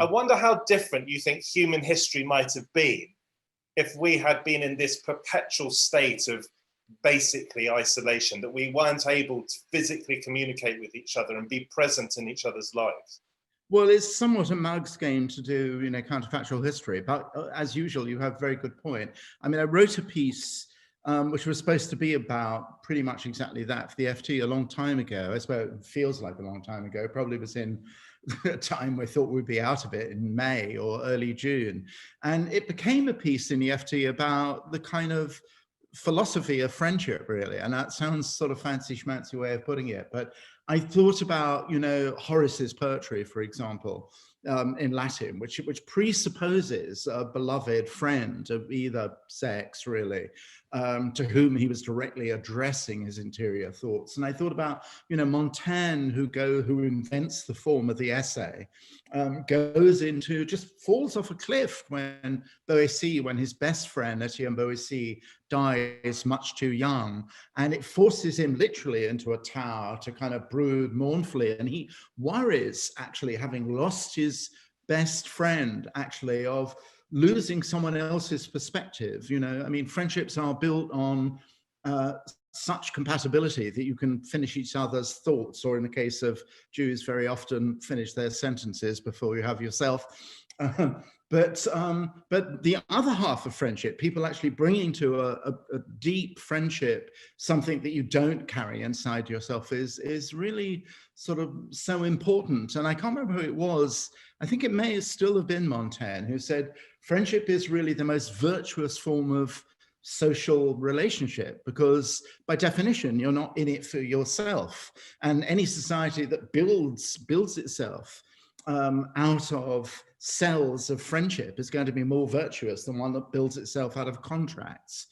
I wonder how different you think human history might have been if we had been in this perpetual state of basically isolation, that we weren't able to physically communicate with each other and be present in each other's lives. Well, it's somewhat a mug's game to do, counterfactual history, but as usual, you have a very good point. I mean, I wrote a piece which was supposed to be about pretty much exactly that for the FT a long time ago. I suppose it feels like a long time ago. Probably was in a time we thought we'd be out of it in May or early June. And it became a piece in the FT about the kind of philosophy of friendship, really. And that sounds sort of fancy schmancy way of putting it, but I thought about, Horace's poetry, for example, in Latin, which presupposes a beloved friend of either sex, really, to whom he was directly addressing his interior thoughts. And I thought about, Montaigne, who invents the form of the essay, just falls off a cliff when his best friend, Etienne Boissy, dies much too young. And it forces him literally into a tower to kind of brood mournfully. And he worries, actually, having lost his best friend, actually, of losing someone else's perspective. Friendships are built on such compatibility that you can finish each other's thoughts, or in the case of Jews, very often finish their sentences before you have yourself. But the other half of friendship, people actually bringing to a deep friendship something that you don't carry inside yourself, is really sort of so important. And I can't remember who it was. I think it may still have been Montaigne, who said, friendship is really the most virtuous form of social relationship, because by definition, you're not in it for yourself. And any society that builds itself out of cells of friendship is going to be more virtuous than one that builds itself out of contracts.